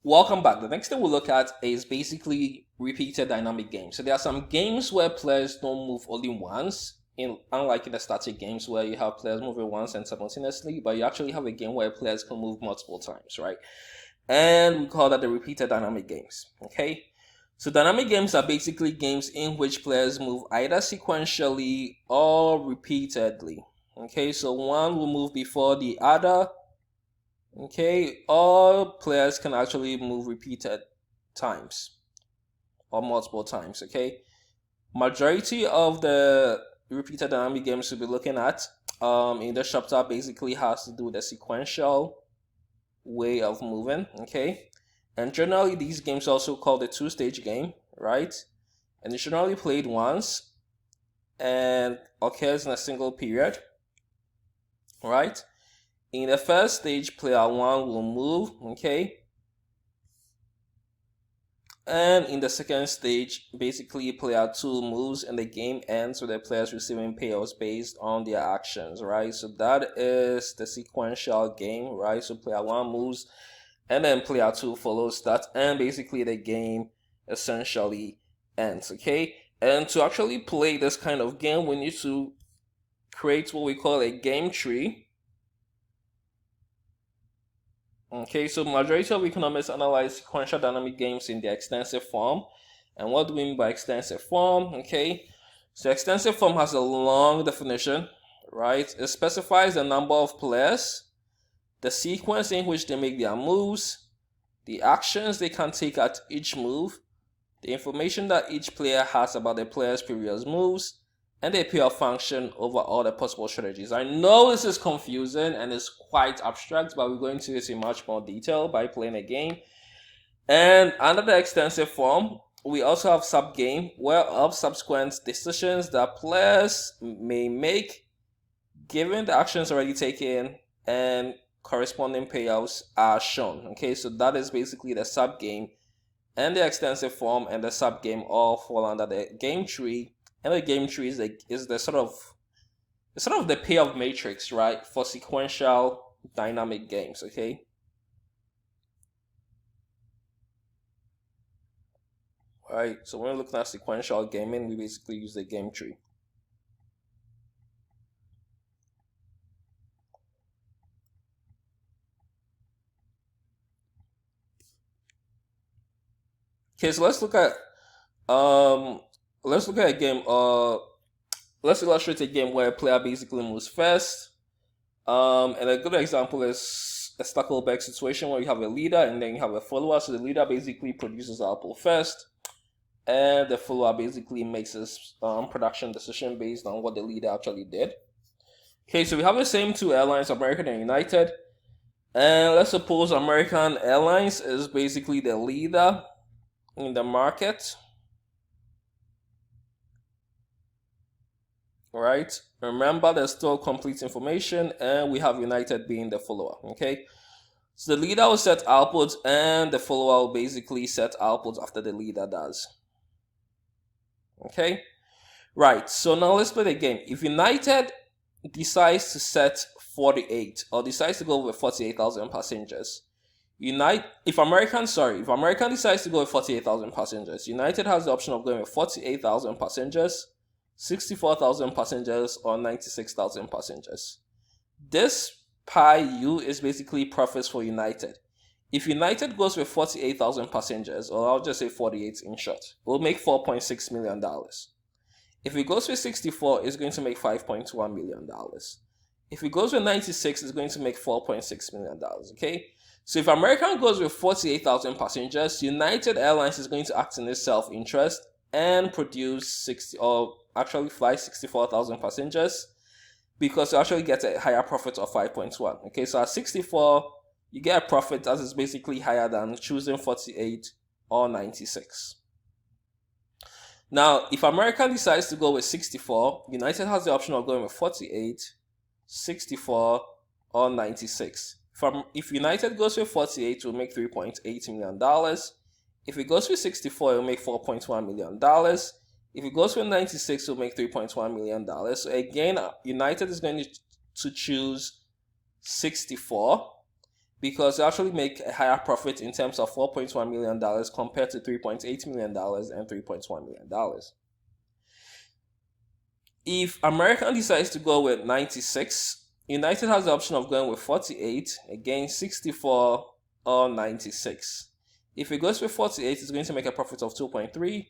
Welcome back. The next thing we'll look at is basically repeated dynamic games. So there are some games where players don't move only once, unlike in the static games where you have players moving once and simultaneously, but you actually have a game where players can move multiple times, right? And we call that the repeated dynamic games. Okay. So dynamic games are basically games in which players move either sequentially or repeatedly. Okay, so one will move before the other. Okay, all players can actually move repeated times or multiple times. Okay, majority of the repeated dynamic games we'll be looking at in this chapter basically has to do with the sequential way of moving. Okay, and generally these games are also called the two-stage game, right? And it's generally played once and occurs in a single period, right? In the first stage, player 1 will move, okay? And in the second stage, basically player 2 moves and the game ends with the players receiving payoffs based on their actions, right? So that is the sequential game, right? So player 1 moves and then player 2 follows that, and basically the game essentially ends, okay? And to actually play this kind of game, we need to create what we call a game tree. Okay, so majority of economists analyze sequential dynamic games in their extensive form. And what do we mean by extensive form? Okay, so extensive form has a long definition, right? It specifies the number of players, the sequence in which they make their moves, the actions they can take at each move, the information that each player has about the player's previous moves, and the payoff function over all the possible strategies. I know this is confusing and it's quite abstract, but we're going to this in much more detail by playing a game. And under the extensive form, we also have subgame, where of subsequent decisions that players may make given the actions already taken and corresponding payoffs are shown. Okay, so that is basically the subgame, and the extensive form and the subgame all fall under the game tree. And the game tree is the sort of the payoff matrix, right, for sequential dynamic games. Okay. All right. So when we're looking at sequential gaming, we basically use the game tree. Okay. So let's look at a game. Let's illustrate a game where a player basically moves first. And a good example is a Stackelberg situation where you have a leader and then you have a follower. So the leader basically produces the output first, and the follower basically makes his production decision based on what the leader actually did. Okay, so we have the same two airlines, American and United. And let's suppose American Airlines is basically the leader in the market. Right? Remember, there's still complete information, and we have United being the follower. Okay, so the leader will set outputs, and the follower will basically set outputs after the leader does. Okay, right. So now let's play the game. If United decides to set 48 or decides to go with 48,000 passengers, if American decides to go with 48,000 passengers, United has the option of going with 48,000 passengers, 64,000 passengers, or 96,000 passengers. This pi u is basically profits for United. If United goes with 48,000 passengers, or I'll just say 48 in short, it will make $4.6 million. If it goes with 64, it's going to make $5.1 million. If it goes with 96, it's going to make $4.6 million. Okay? So if American goes with 48,000 passengers, United Airlines is going to act in its self-interest and produce 60, or actually fly 64,000 passengers, because you actually get a higher profit of 5.1. Okay, so at 64, you get a profit that is basically higher than choosing 48 or 96. Now, if American decides to go with 64, United has the option of going with 48, 64, or 96. If United goes with 48, it will make $3.8 million. If it goes with 64, it will make $4.1 million. If it goes with 96, it will make $3.1 million. So again, United is going to choose 64. because they actually make a higher profit in terms of $4.1 million compared to $3.8 million and $3.1 million. If American decides to go with 96, United has the option of going with 48, again 64 or 96. If it goes with 48, it's going to make a profit of 2.3.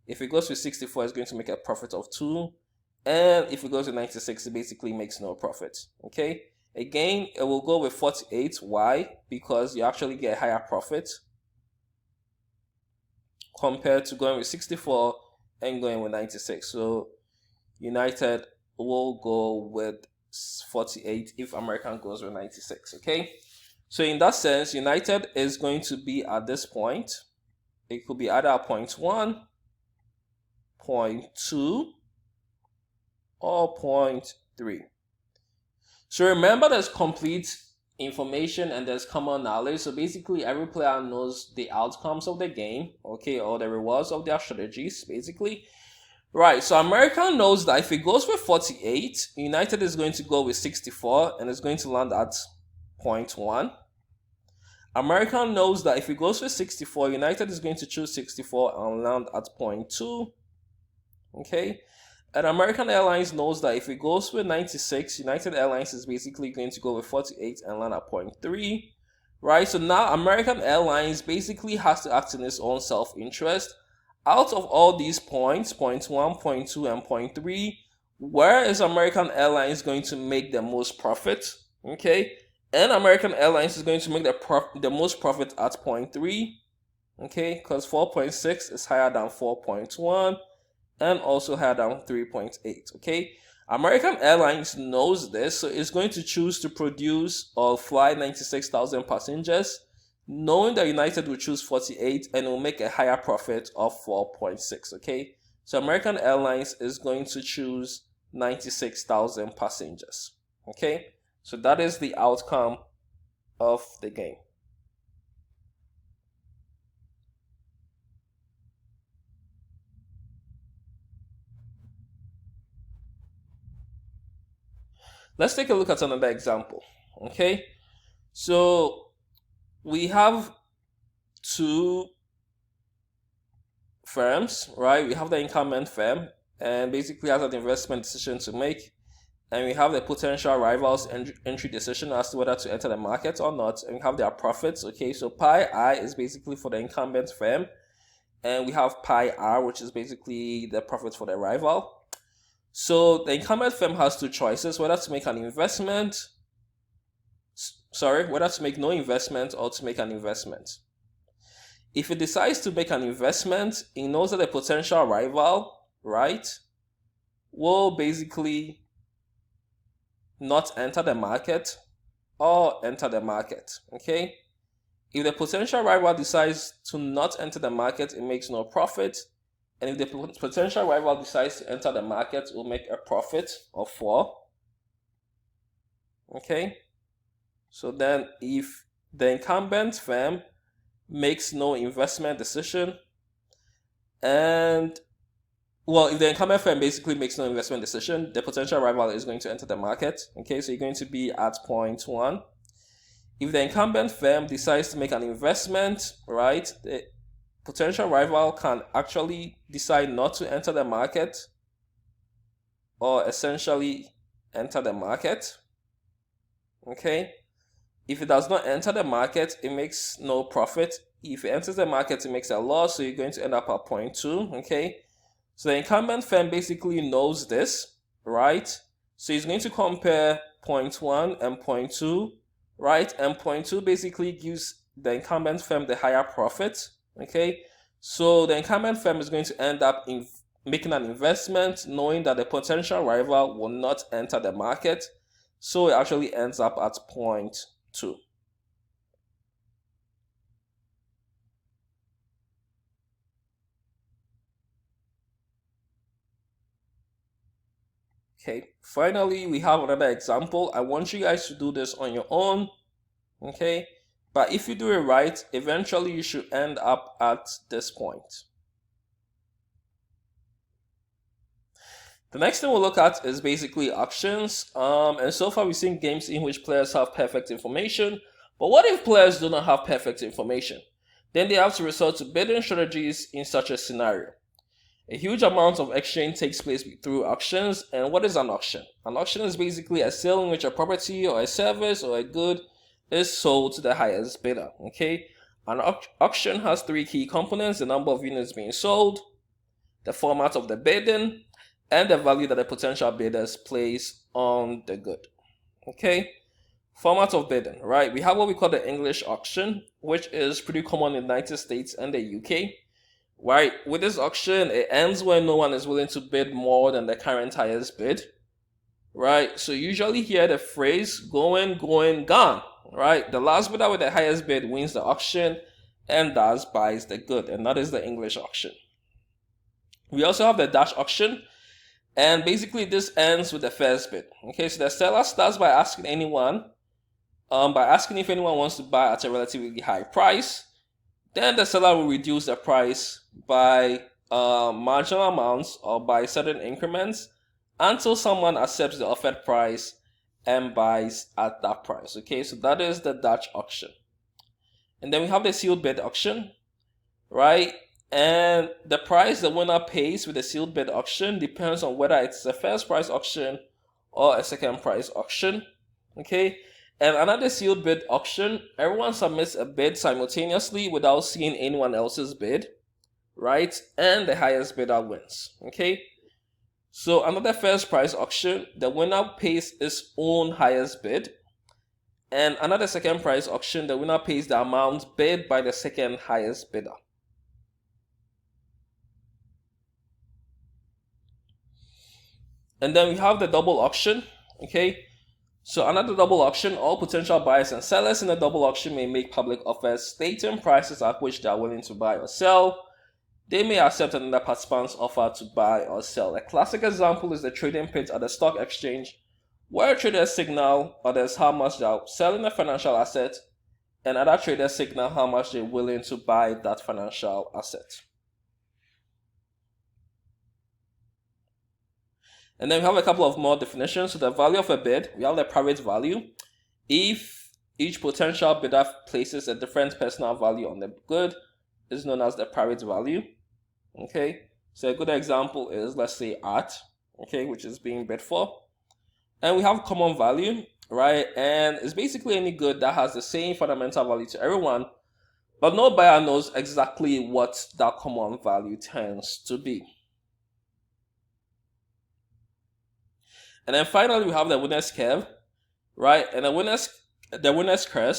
If it goes with 64, it's going to make a profit of 2. And if it goes with 96, it basically makes no profit. Okay? Again, it will go with 48. Why? Because you actually get a higher profit compared to going with 64 and going with 96. So United will go with 48 if American goes with 96. Okay? So in that sense, United is going to be at this point. It could be either at point 1, point 2, or point 3. So remember, there's complete information and there's common knowledge. So basically, every player knows the outcomes of the game, okay, or the rewards of their strategies, basically. Right, so American knows that if it goes with 48, United is going to go with 64 and it's going to land at point 1. American knows that if it goes with 64, United is going to choose 64 and land at point 2. Okay, and American Airlines knows that if it goes with 96, United Airlines is basically going to go with 48 and land at point 3. Right, so now American Airlines basically has to act in its own self-interest. Out of all these points, point 1, point 2, and point 3, where is American Airlines going to make the most profit? Okay, and American Airlines is going to make the most profit at point 3, okay, because 4.6 is higher than 4.1 and also higher than 3.8, okay. American Airlines knows this, so it's going to choose to produce or fly 96,000 passengers, knowing that United will choose 48 and will make a higher profit of 4.6, okay. So American Airlines is going to choose 96,000 passengers, okay. So that is the outcome of the game. Let's take a look at another example, okay. So we have two firms, right? We have the incumbent firm and basically has an investment decision to make, and we have the potential rivals entry decision as to whether to enter the market or not, and we have their profits, okay. So pi I is basically for the incumbent firm, and we have pi r, which is basically the profit for the rival. So the incumbent firm has two choices: whether to make an investment, whether to make no investment or to make an investment. If it decides to make an investment, it knows that the potential rival, right, will basically not enter the market or enter the market, okay. If the potential rival decides to not enter the market, it makes no profit. And if the potential rival decides to enter the market, it will make a profit of 4. Okay. So then if the incumbent firm makes no investment decision, and if the incumbent firm basically makes no investment decision, the potential rival is going to enter the market. Okay, so you're going to be at point 1. If the incumbent firm decides to make an investment, right, the potential rival can actually decide not to enter the market or essentially enter the market. Okay, if it does not enter the market, it makes no profit. If it enters the market, it makes a loss, so you're going to end up at point 2. Okay, so the incumbent firm basically knows this, right? So he's going to compare point 1 and point 2, right? And point 2 basically gives the incumbent firm the higher profit, okay? So the incumbent firm is going to end up in making an investment knowing that the potential rival will not enter the market, so it actually ends up at point 2. Okay, finally, we have another example. I want you guys to do this on your own, okay? But if you do it right, eventually you should end up at this point. The next thing we'll look at is basically auctions. And so far we've seen games in which players have perfect information, But what if players do not have perfect information? Then they have to resort to bidding strategies in such a scenario. A huge amount of exchange takes place through auctions. And what is an auction? An auction is basically a sale in which a property or a service or a good is sold to the highest bidder. Okay, an auction has three key components: the number of units being sold, the format of the bidding, and the value that the potential bidders place on the good. Okay, format of bidding, right? We have what we call the English auction, which is pretty common in the United States and the UK. Right, with this auction, it ends when no one is willing to bid more than the current highest bid. Right, so you usually hear the phrase going, gone. Right, the last bidder with the highest bid wins the auction and thus buys the good, and that is the English auction. We also have the Dutch auction, and basically this ends with the first bid. Okay, so the seller starts by asking if anyone wants to buy at a relatively high price. Then the seller will reduce the price by marginal amounts or by certain increments until someone accepts the offered price and buys at that price. Okay, so that is the Dutch auction. And then we have the sealed bid auction, right? And the price the winner pays with the sealed bid auction depends on whether it's a first price auction or a second price auction. Okay, and another sealed bid auction, everyone submits a bid simultaneously without seeing anyone else's bid, right? And the highest bidder wins. Okay, so another first price auction, the winner pays his own highest bid. And another second price auction, the winner pays the amount bid by the second highest bidder. And then we have the double auction. Okay, so another double auction, all potential buyers and sellers in the double auction may make public offers stating prices at which they are willing to buy or sell. They may accept another participant's offer to buy or sell. A classic example is the trading pit at the stock exchange, where traders signal others how much they are selling a financial asset, and other traders signal how much they're willing to buy that financial asset. And then we have a couple of more definitions. So the value of a bid, we have the private value. If each potential bidder places a different personal value on the good, is known as the private value. Okay, so a good example is, let's say, art, okay, which is being bid for. And we have common value, right? And it's basically any good that has the same fundamental value to everyone, but no buyer knows exactly what that common value tends to be. And then finally, we have the winner's curve, right? And the winner's curve, the winner's curve,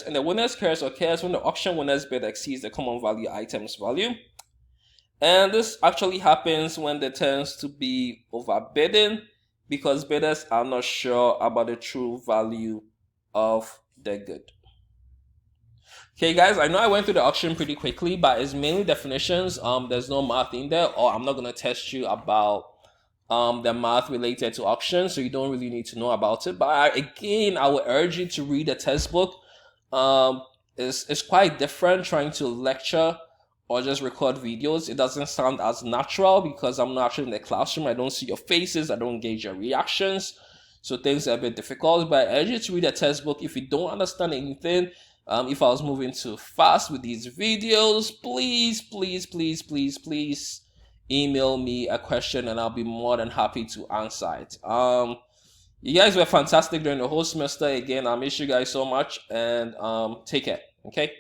and the winner's curve occurs when the auction winner's bid exceeds the common value item's value. And this actually happens when there tends to be overbidding because bidders are not sure about the true value of the good. Okay, guys, I know I went through the auction pretty quickly, but it's mainly definitions. There's no math in there, or I'm not going to test you about the math related to auctions, so you don't really need to know about it. But again, I would urge you to read the textbook. It's quite different trying to lecture or just record videos. It doesn't sound as natural because I'm not actually in the classroom. I don't see your faces. I don't gauge your reactions. So things are a bit difficult. But I urge you to read the textbook. If you don't understand anything, if I was moving too fast with these videos, please email me a question and I'll be more than happy to answer it. You guys were fantastic during the whole semester. Again, I miss you guys so much, and take care. Okay.